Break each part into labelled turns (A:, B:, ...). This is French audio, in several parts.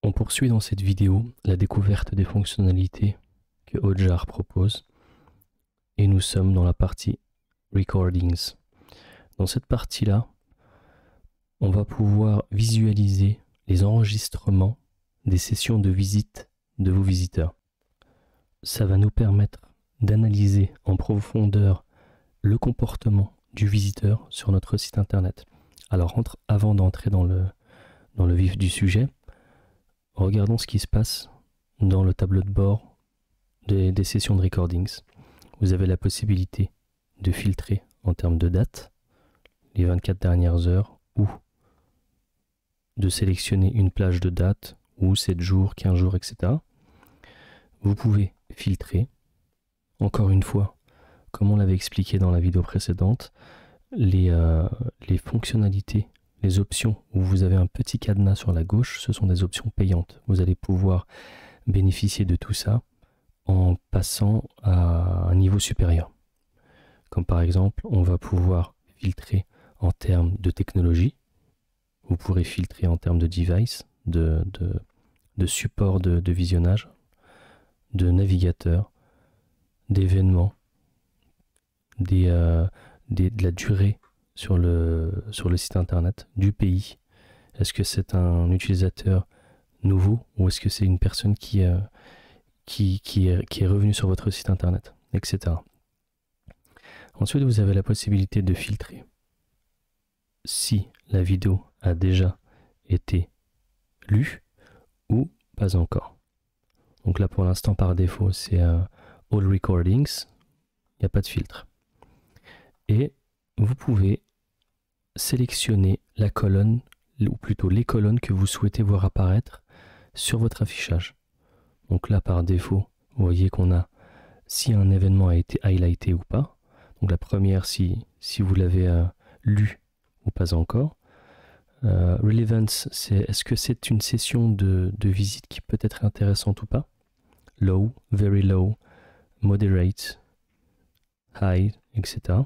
A: On poursuit dans cette vidéo la découverte des fonctionnalités que Hotjar propose et nous sommes dans la partie Recordings. Dans cette partie-là, on va pouvoir visualiser les enregistrements des sessions de visite de vos visiteurs. Ça va nous permettre d'analyser en profondeur le comportement du visiteur sur notre site internet. Alors avant d'entrer dans le vif du sujet, regardons ce qui se passe dans le tableau de bord des sessions de recordings. Vous avez la possibilité de filtrer en termes de date, les 24 dernières heures, ou de sélectionner une plage de date, ou 7 jours, 15 jours, etc. Vous pouvez filtrer, encore une fois, comme on l'avait expliqué dans la vidéo précédente, les fonctionnalités, les options où vous avez un petit cadenas sur la gauche, ce sont des options payantes. Vous allez pouvoir bénéficier de tout ça en passant à un niveau supérieur. Comme par exemple, on va pouvoir filtrer en termes de technologie. Vous pourrez filtrer en termes de device, de support de visionnage, de navigateur, d'événements, de la durée sur le site internet, du pays. Est-ce que c'est un utilisateur nouveau ou est-ce que c'est une personne qui est revenue sur votre site internet, etc. Ensuite, vous avez la possibilité de filtrer si la vidéo a déjà été lue ou pas encore. Donc là, pour l'instant, par défaut, c'est All Recordings. Il n'y a pas de filtre. Et vous pouvez sélectionner la colonne, ou plutôt les colonnes que vous souhaitez voir apparaître sur votre affichage. Donc là, par défaut, vous voyez qu'on a si un événement a été highlighté ou pas. Donc la première, si vous l'avez lu ou pas encore. Relevance, c'est est-ce que c'est une session de visite qui peut être intéressante ou pas. Low, very low, moderate, high, etc.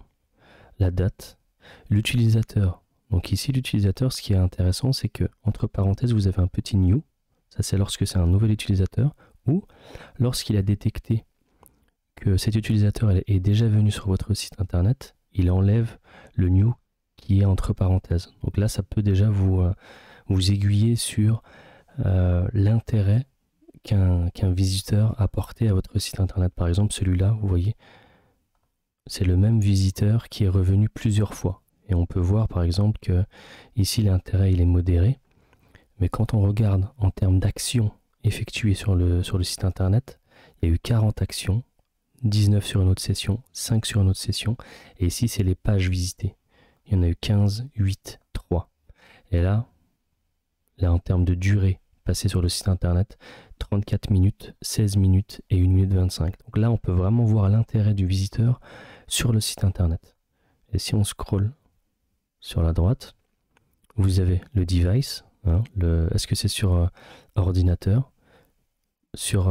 A: La date, l'utilisateur. Donc ici, l'utilisateur, ce qui est intéressant, c'est que entre parenthèses, vous avez un petit new. Ça, c'est lorsque c'est un nouvel utilisateur ou lorsqu'il a détecté que cet utilisateur est déjà venu sur votre site internet, il enlève le new qui est entre parenthèses. Donc là, ça peut déjà vous aiguiller sur l'intérêt qu'un visiteur a porté à votre site internet. Par exemple, celui-là, vous voyez, c'est le même visiteur qui est revenu plusieurs fois. Et on peut voir par exemple que ici l'intérêt il est modéré, mais quand on regarde en termes d'actions effectuées sur le site internet, il y a eu 40 actions, 19 sur une autre session, 5 sur une autre session, et ici c'est les pages visitées. Il y en a eu 15, 8, 3. Et là en termes de durée passée sur le site internet, 34 minutes, 16 minutes et 1 minute 25. Donc là on peut vraiment voir l'intérêt du visiteur sur le site internet. Et si on scrolle sur la droite, vous avez le device, hein, est-ce que c'est sur ordinateur, sur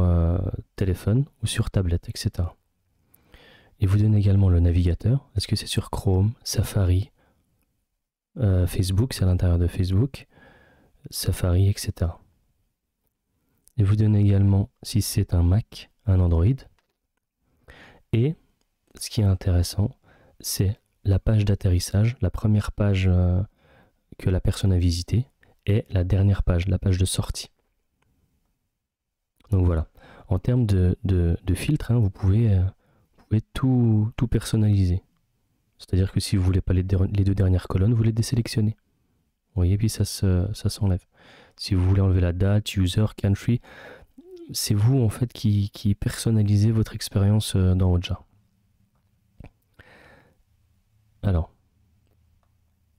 A: téléphone ou sur tablette, etc. Et vous donnez également le navigateur, est-ce que c'est sur Chrome, Safari, Facebook, c'est à l'intérieur de Facebook, Safari, etc. Et vous donnez également si c'est un Mac, un Android. Et ce qui est intéressant, c'est la page d'atterrissage, la première page que la personne a visitée, et la dernière page, la page de sortie. Donc voilà. En termes de filtre, hein, vous pouvez tout personnaliser. C'est-à-dire que si vous ne voulez pas les deux dernières colonnes, vous les désélectionnez. Vous voyez, puis ça s'enlève. Si vous voulez enlever la date, user, country, c'est vous en fait qui personnalisez votre expérience dans Hotjar. Alors,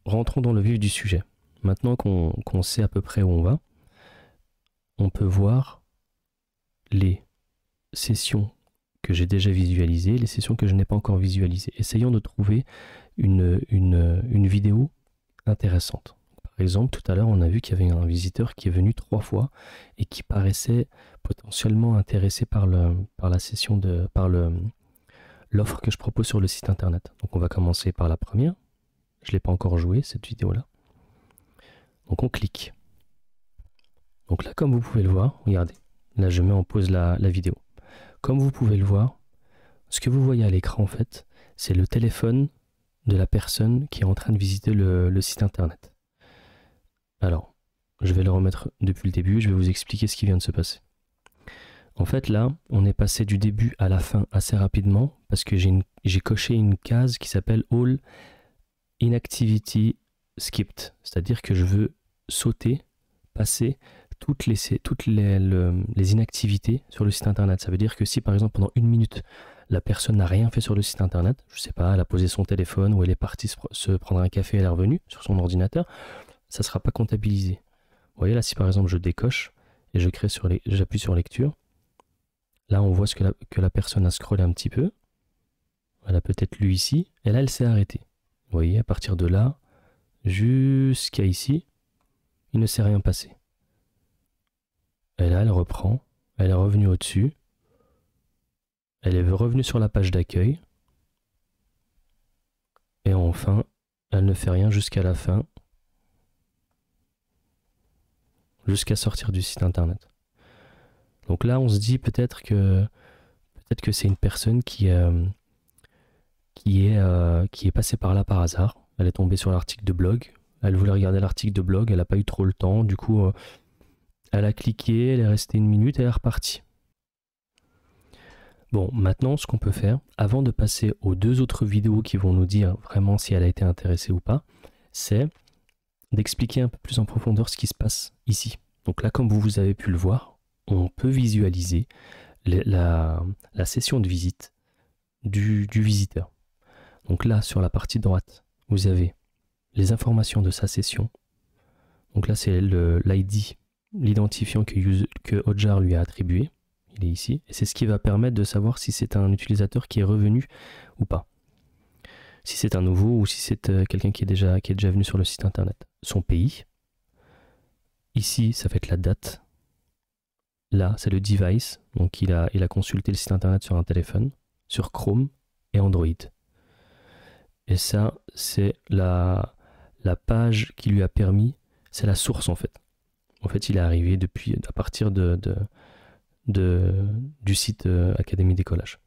A: rentrons dans le vif du sujet. Maintenant qu'on sait à peu près où on va, on peut voir les sessions que j'ai déjà visualisées, les sessions que je n'ai pas encore visualisées. Essayons de trouver une vidéo intéressante. Par exemple, tout à l'heure, on a vu qu'il y avait un visiteur qui est venu 3 fois et qui paraissait potentiellement intéressé par la session l'offre que je propose sur le site internet. Donc on va commencer par la première. Je ne l'ai pas encore joué, cette vidéo-là. Donc on clique. Donc là, comme vous pouvez le voir, regardez, là je mets en pause la vidéo. Comme vous pouvez le voir, ce que vous voyez à l'écran en fait, c'est le téléphone de la personne qui est en train de visiter le site internet. Alors, je vais le remettre depuis le début, je vais vous expliquer ce qui vient de se passer. En fait là, on est passé du début à la fin assez rapidement parce que j'ai coché une case qui s'appelle All Inactivity Skipped, c'est-à-dire que je veux sauter, passer toutes les inactivités sur le site internet. Ça veut dire que si par exemple pendant 1 minute, la personne n'a rien fait sur le site internet, je sais pas, elle a posé son téléphone ou elle est partie se prendre un café, elle est revenue sur son ordinateur, ça ne sera pas comptabilisé. Vous voyez là, si par exemple je décoche et j'appuie sur lecture, là on voit que la personne a scrollé un petit peu, elle a peut-être lu ici, et là elle s'est arrêtée. Vous voyez, à partir de là, jusqu'à ici, il ne s'est rien passé. Et là elle reprend, elle est revenue au-dessus, elle est revenue sur la page d'accueil, et enfin, elle ne fait rien jusqu'à la fin, jusqu'à sortir du site internet. Donc là, on se dit peut-être que c'est une personne qui est passée par là par hasard. Elle est tombée sur l'article de blog. Elle voulait regarder l'article de blog, elle n'a pas eu trop le temps. Du coup, elle a cliqué, elle est restée 1 minute et elle est repartie. Bon, maintenant, ce qu'on peut faire, avant de passer aux 2 autres vidéos qui vont nous dire vraiment si elle a été intéressée ou pas, c'est d'expliquer un peu plus en profondeur ce qui se passe ici. Donc là, comme vous avez pu le voir, on peut visualiser la session de visite du visiteur. Donc là, sur la partie droite, vous avez les informations de sa session. Donc là, c'est l'ID, l'identifiant que Hotjar lui a attribué. Il est ici. Et c'est ce qui va permettre de savoir si c'est un utilisateur qui est revenu ou pas. Si c'est un nouveau ou si c'est quelqu'un qui est déjà venu sur le site internet. Son pays. Ici, ça va être la date. Là, c'est le device. Donc il a consulté le site internet sur un téléphone, sur Chrome et Android. Et ça, c'est la page qui lui a permis, c'est la source en fait. En fait, il est arrivé à partir du site Académie Décollage.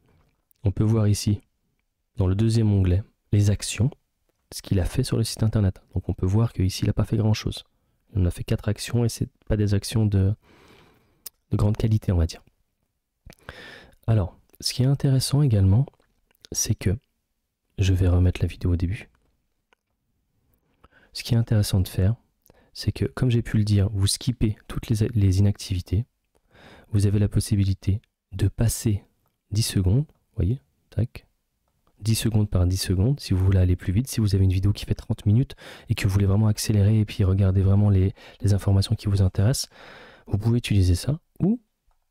A: On peut voir ici, dans le 2e onglet, les actions, ce qu'il a fait sur le site internet. Donc on peut voir qu'ici, il n'a pas fait grand-chose. On a fait 4 actions et ce n'est pas des actions de grande qualité, on va dire. Alors, ce qui est intéressant également, c'est que, je vais remettre la vidéo au début. Ce qui est intéressant de faire, c'est que, comme j'ai pu le dire, vous skippez toutes les inactivités. Vous avez la possibilité de passer 10 secondes, vous voyez, tac, 10 secondes par 10 secondes, si vous voulez aller plus vite, si vous avez une vidéo qui fait 30 minutes et que vous voulez vraiment accélérer et puis regarder vraiment les informations qui vous intéressent, vous pouvez utiliser ça, ou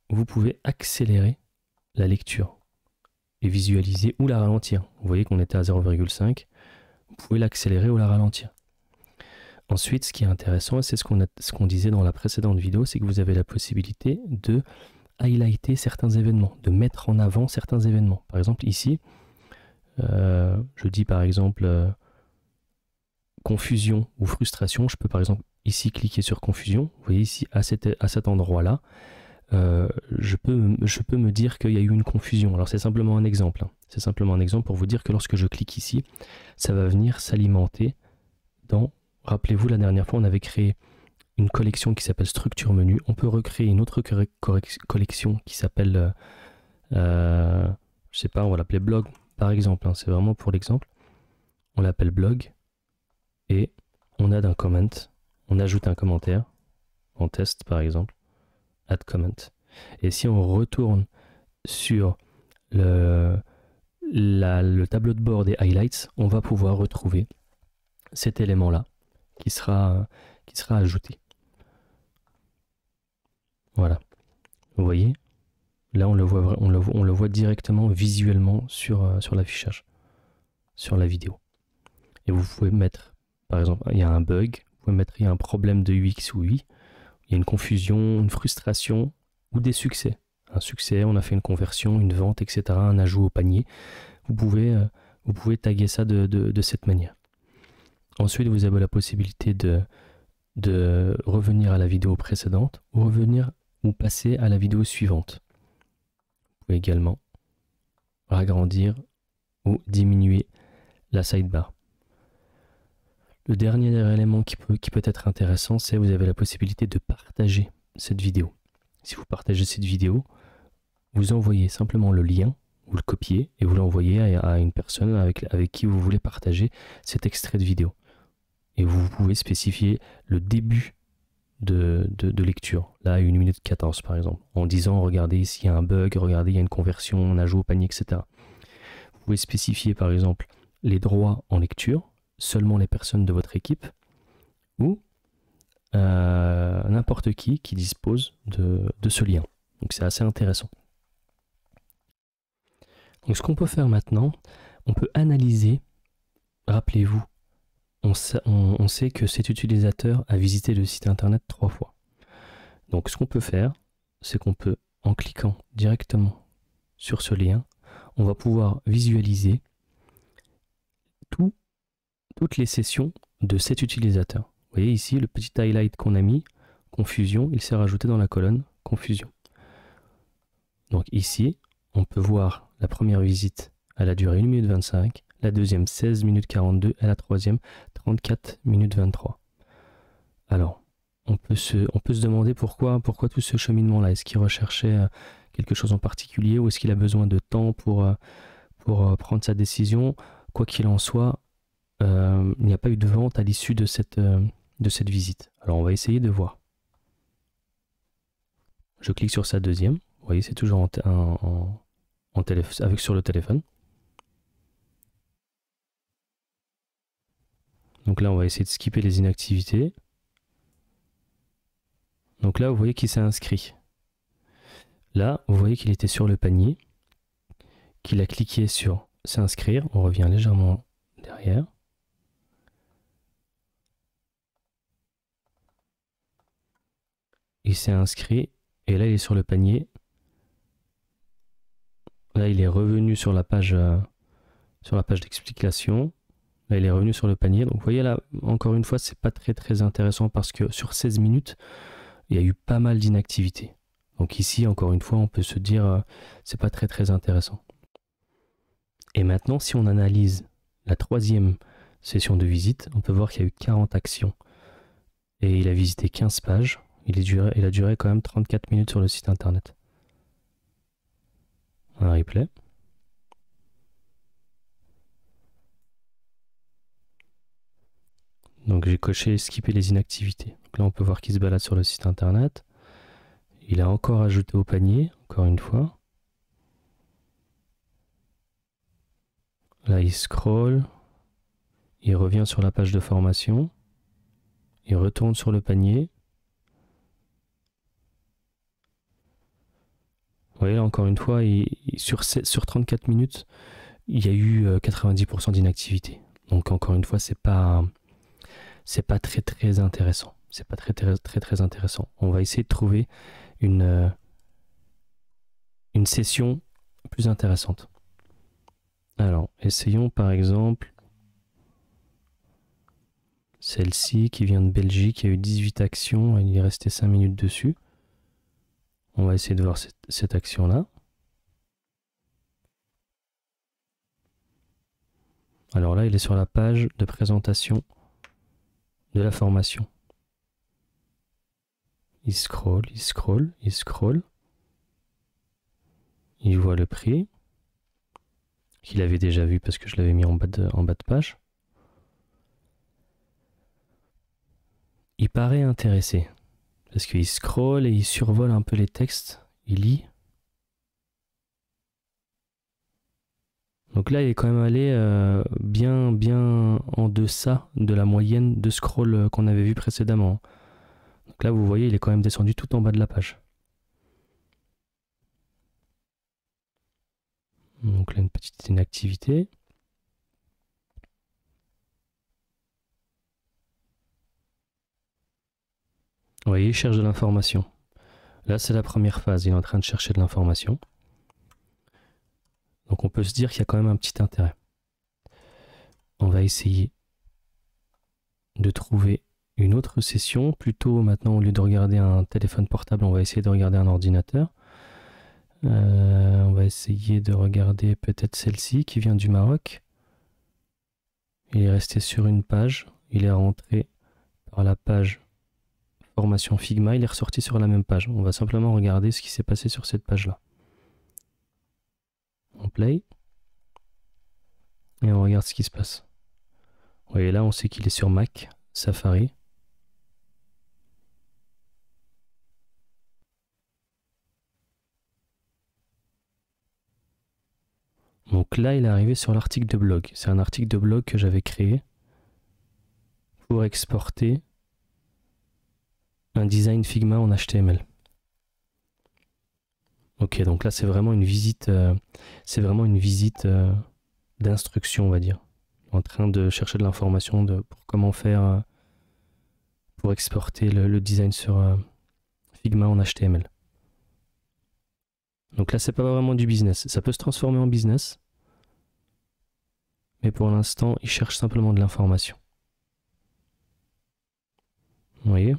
A: vous pouvez accélérer la lecture et visualiser ou la ralentir. Vous voyez qu'on était à 0,5, vous pouvez l'accélérer ou la ralentir. Ensuite, ce qui est intéressant, c'est ce qu'on disait dans la précédente vidéo, c'est que vous avez la possibilité de highlighter certains événements, de mettre en avant certains événements. Par exemple, ici, je dis par exemple confusion ou frustration. Je peux par exemple ici cliquer sur confusion. Vous voyez ici, à cet endroit-là, je peux me dire qu'il y a eu une confusion. Alors c'est simplement un exemple. Hein. C'est simplement un exemple pour vous dire que lorsque je clique ici, ça va venir s'alimenter dans... Rappelez-vous, la dernière fois, on avait créé une collection qui s'appelle structure menu. On peut recréer une autre collection qui s'appelle, je sais pas, on va l'appeler blog, par exemple. Hein, c'est vraiment pour l'exemple. On l'appelle blog et on add un comment. On ajoute un commentaire en test, par exemple. Add comment. Et si on retourne sur le tableau de bord des highlights, on va pouvoir retrouver cet élément-là qui sera ajouté. Voilà. Vous voyez, là on le voit directement visuellement sur l'affichage, sur la vidéo. Et vous pouvez mettre, par exemple, il y a un bug, vous pouvez mettre il y a un problème de UX ou UI, il y a une confusion, une frustration ou des succès. Un succès, on a fait une conversion, une vente, etc., un ajout au panier. Vous pouvez taguer ça de cette manière. Ensuite, vous avez la possibilité de revenir à la vidéo précédente ou revenir ou passer à la vidéo suivante. Vous pouvez également agrandir ou diminuer la sidebar. Le dernier élément qui peut être intéressant, c'est que vous avez la possibilité de partager cette vidéo. Si vous partagez cette vidéo, vous envoyez simplement le lien, vous le copiez et vous l'envoyez à une personne avec qui vous voulez partager cet extrait de vidéo. Et vous pouvez spécifier le début de lecture, là 1 minute 14 par exemple, en disant regardez ici il y a un bug, regardez il y a une conversion, on a joué au panier, etc. Vous pouvez spécifier par exemple les droits en lecture, seulement les personnes de votre équipe, ou n'importe qui dispose de ce lien. Donc c'est assez intéressant. Donc ce qu'on peut faire maintenant, on peut analyser, rappelez-vous, on sait que cet utilisateur a visité le site internet 3 fois. Donc ce qu'on peut faire, c'est qu'on peut, en cliquant directement sur ce lien, on va pouvoir visualiser toutes les sessions de cet utilisateur. Vous voyez ici le petit highlight qu'on a mis, confusion, il s'est rajouté dans la colonne confusion. Donc ici, on peut voir la première visite, elle a duré 1 minute 25, la deuxième 16 minutes 42 et la troisième 34 minutes 23. Alors, on peut se demander pourquoi tout ce cheminement-là. Est-ce qu'il recherchait quelque chose en particulier ou est-ce qu'il a besoin de temps pour prendre sa décision? Quoi qu'il en soit, il n'y a pas eu de vente à l'issue de cette visite. Alors, on va essayer de voir. Je clique sur sa deuxième. Vous voyez, c'est toujours sur le téléphone. Donc là, on va essayer de skipper les inactivités. Donc là, vous voyez qu'il s'est inscrit. Là, vous voyez qu'il était sur le panier, qu'il a cliqué sur s'inscrire. On revient légèrement derrière. Il s'est inscrit et là, il est sur le panier. Là, il est revenu sur la page d'explication. Là, il est revenu sur le panier. Donc, vous voyez là, encore une fois, c'est pas très intéressant parce que sur 16 minutes, il y a eu pas mal d'inactivité. Donc ici, encore une fois, on peut se dire, c'est pas très intéressant. Et maintenant, si on analyse la troisième session de visite, on peut voir qu'il y a eu 40 actions. Et il a visité 15 pages. Il a duré quand même 34 minutes sur le site internet. Un replay. Donc j'ai coché skipper les inactivités. Donc là on peut voir qu'il se balade sur le site internet. Il a encore ajouté au panier, encore une fois. Là il scrolle. Il revient sur la page de formation. Il retourne sur le panier. Vous voyez là encore une fois, sur 34 minutes, il y a eu 90% d'inactivité. Donc encore une fois, c'est pas très intéressant. C'est pas très intéressant. On va essayer de trouver une session plus intéressante. Alors, essayons par exemple celle-ci qui vient de Belgique, il y a eu 18 actions, il est resté 5 minutes dessus. On va essayer de voir cette action-là. Alors là, il est sur la page de présentation de la formation. Il scrolle. Il voit le prix, qu'il avait déjà vu parce que je l'avais mis en bas de page. Il paraît intéressé, parce qu'il scrolle et il survole un peu les textes, il lit. Donc là, il est quand même allé bien en deçà de la moyenne de scroll qu'on avait vu précédemment. Donc là, vous voyez, il est quand même descendu tout en bas de la page. Donc là, une petite inactivité. Vous voyez, il cherche de l'information. Là, c'est la première phase, il est en train de chercher de l'information. Donc on peut se dire qu'il y a quand même un petit intérêt. On va essayer de trouver une autre session. Plutôt maintenant, au lieu de regarder un téléphone portable, on va essayer de regarder un ordinateur. On va essayer de regarder peut-être celle-ci qui vient du Maroc. Il est resté sur une page. Il est rentré par la page formation Figma. Il est ressorti sur la même page. On va simplement regarder ce qui s'est passé sur cette page-là. On play. Et on regarde ce qui se passe. Vous voyez là, on sait qu'il est sur Mac, Safari. Donc là, il est arrivé sur l'article de blog. C'est un article de blog que j'avais créé pour exporter un design Figma en HTML. Ok, donc là, c'est vraiment une visite, d'instruction, on va dire. En train de chercher de l'information pour comment faire pour exporter le design sur Figma en HTML. Donc là, c'est pas vraiment du business. Ça peut se transformer en business. Mais pour l'instant, il cherche simplement de l'information. Vous voyez ?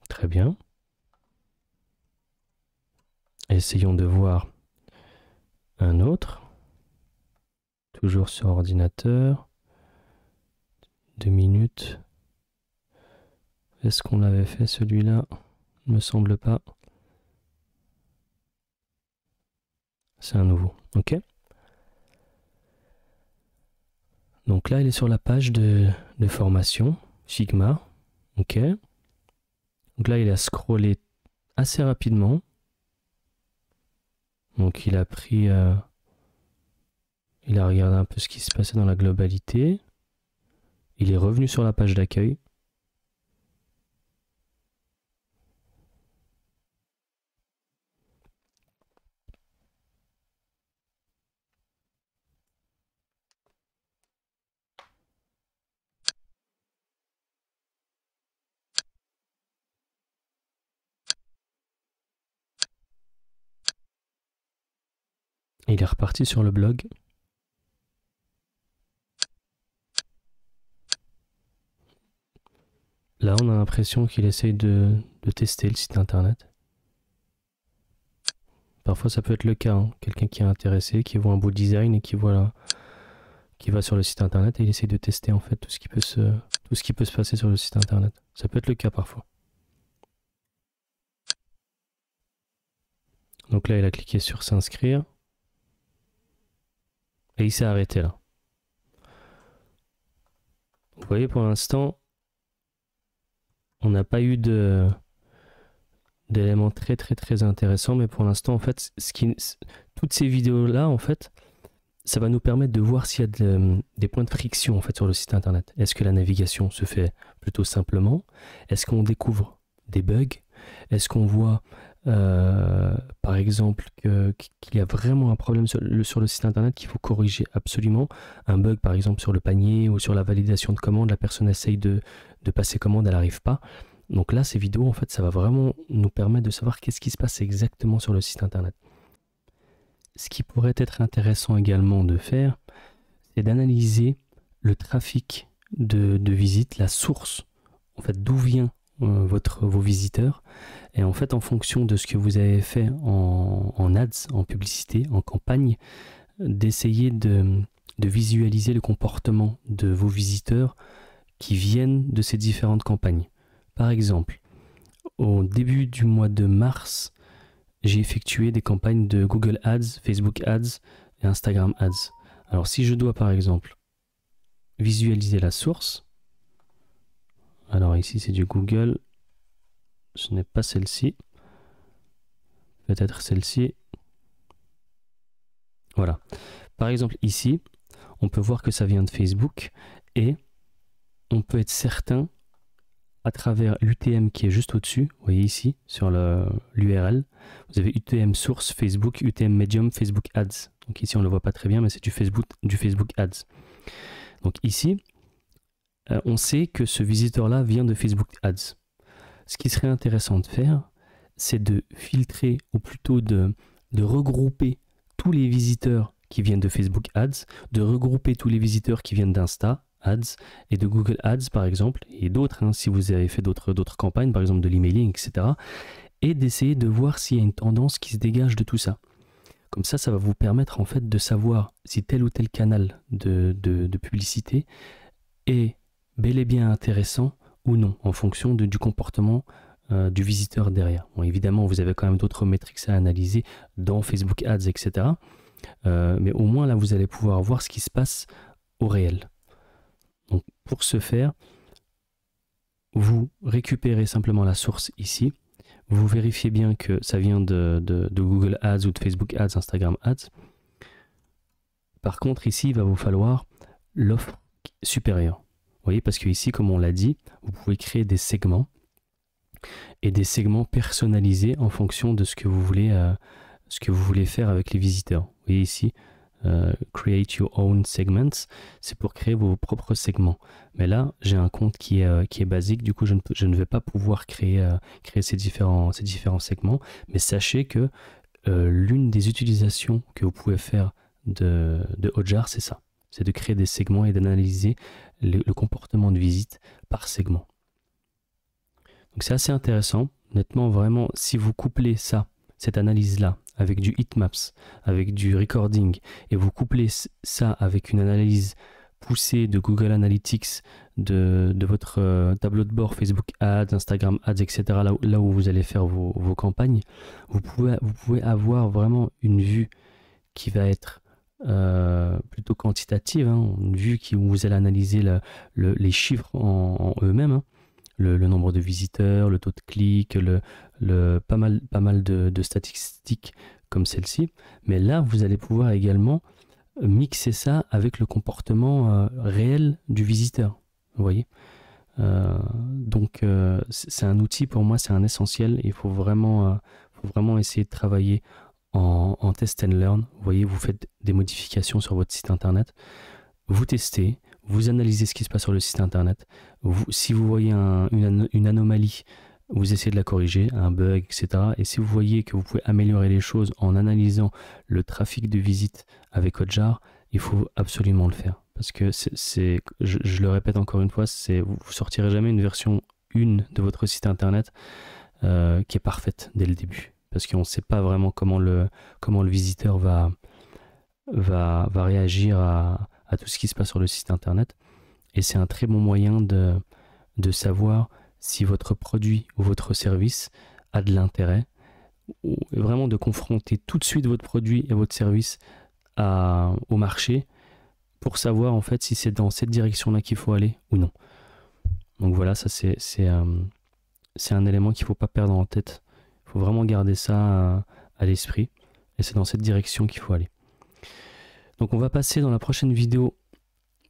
A: Très bien. Essayons de voir un autre. Toujours sur ordinateur. 2 minutes. Est-ce qu'on l'avait fait celui-là? Il ne me semble pas. C'est un nouveau. Ok. Donc là, il est sur la page de formation Figma. Ok. Donc là, il a scrollé assez rapidement. Donc il a pris... il a regardé un peu ce qui se passait dans la globalité. Il est revenu sur la page d'accueil. Il est reparti sur le blog. Là, on a l'impression qu'il essaye de tester le site internet. Parfois, ça peut être le cas. Hein. Quelqu'un qui est intéressé, qui voit un beau design et qui va sur le site internet et il essaye de tester en fait tout ce qui peut se passer sur le site internet. Ça peut être le cas parfois. Donc là, il a cliqué sur s'inscrire. Et il s'est arrêté là. Vous voyez, pour l'instant, on n'a pas eu d'éléments très intéressants, mais pour l'instant, en fait, toutes ces vidéos-là, en fait, ça va nous permettre de voir s'il y a des points de friction en fait sur le site internet. Est-ce que la navigation se fait plutôt simplement? Est-ce qu'on découvre des bugs? Est-ce qu'on voit par exemple qu'il y a vraiment un problème sur le site internet qu'il faut corriger absolument? Un bug par exemple sur le panier ou sur la validation de commande, la personne essaye de passer commande, elle n'arrive pas. Donc là, ces vidéos, en fait, ça va vraiment nous permettre de savoir qu'est-ce qui se passe exactement sur le site internet. Ce qui pourrait être intéressant également de faire, c'est d'analyser le trafic de visite, la source, en fait, d'où vient vos visiteurs. Et en fait, en fonction de ce que vous avez fait en ads, en publicité, en campagne, d'essayer de visualiser le comportement de vos visiteurs qui viennent de ces différentes campagnes. Par exemple, au début du mois de mars, j'ai effectué des campagnes de Google Ads, Facebook Ads et Instagram Ads. Alors si je dois par exemple visualiser la source, alors ici c'est du Google, ce n'est pas celle-ci, peut-être celle-ci. Voilà. Par exemple ici, on peut voir que ça vient de Facebook et on peut être certain à travers l'UTM qui est juste au-dessus, vous voyez ici sur l'URL, vous avez UTM source Facebook, UTM medium Facebook Ads. Donc ici on ne le voit pas très bien, mais c'est du Facebook Ads. Donc ici, on sait que ce visiteur-là vient de Facebook Ads. Ce qui serait intéressant de faire, c'est de filtrer, ou plutôt de regrouper tous les visiteurs qui viennent de Facebook Ads, de regrouper tous les visiteurs qui viennent d'Insta Ads et de Google Ads par exemple, et d'autres, hein, si vous avez fait d'autres campagnes, par exemple de l'emailing, etc. Et d'essayer de voir s'il y a une tendance qui se dégage de tout ça. Comme ça va vous permettre en fait de savoir si tel ou tel canal de publicité est bel et bien intéressant ou non, en fonction du comportement du visiteur derrière. Bon, évidemment, vous avez quand même d'autres métriques à analyser dans Facebook Ads, etc. Mais au moins, là, vous allez pouvoir voir ce qui se passe au réel. Donc, pour ce faire, vous récupérez simplement la source ici. Vous vérifiez bien que ça vient de Google Ads ou de Facebook Ads, Instagram Ads. Par contre, ici, il va vous falloir l'offre supérieure. Vous voyez, parce que ici, comme on l'a dit, vous pouvez créer des segments et des segments personnalisés en fonction de ce que vous voulez faire avec les visiteurs. Vous voyez ici, Create Your Own Segments, c'est pour créer vos propres segments. Mais là, j'ai un compte qui est basique, du coup, je ne vais pas pouvoir créer ces différents segments. Mais sachez que l'une des utilisations que vous pouvez faire de Hotjar, c'est ça. C'est de créer des segments et d'analyser le comportement de visite par segment. Donc c'est assez intéressant. Honnêtement, vraiment, si vous couplez cette analyse-là, avec du heatmaps, avec du recording, et vous couplez ça avec une analyse poussée de Google Analytics, de votre tableau de bord Facebook Ads, Instagram Ads, etc., là où vous allez faire vos campagnes, vous pouvez avoir vraiment une vue qui va être plutôt quantitative, hein, une vue où vous allez analyser les chiffres en eux-mêmes, hein. Le nombre de visiteurs, le taux de clic, pas mal de statistiques comme celle-ci. Mais là, vous allez pouvoir également mixer ça avec le comportement réel du visiteur. Vous voyez, donc c'est un outil, pour moi, c'est un essentiel. Il faut vraiment essayer de travailler en test and learn. Vous voyez, vous faites des modifications sur votre site internet, vous testez, vous analysez ce qui se passe sur le site internet. Si vous voyez une anomalie, vous essayez de la corriger, un bug, etc. Et si vous voyez que vous pouvez améliorer les choses en analysant le trafic de visite avec Hotjar, il faut absolument le faire. Parce que je le répète encore une fois, vous ne sortirez jamais une version 1 de votre site internet qui est parfaite dès le début. Parce qu'on ne sait pas vraiment comment le visiteur va réagir à tout ce qui se passe sur le site internet. Et c'est un très bon moyen de savoir si votre produit ou votre service a de l'intérêt, ou vraiment de confronter tout de suite votre produit et votre service au marché pour savoir en fait si c'est dans cette direction-là qu'il faut aller ou non. Donc voilà, ça c'est un élément qu'il ne faut pas perdre en tête. Il faut vraiment garder ça à l'esprit, et c'est dans cette direction qu'il faut aller. Donc on va passer dans la prochaine vidéo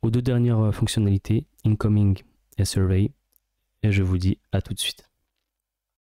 A: aux 2 dernières fonctionnalités, Incoming et Survey, et je vous dis à tout de suite.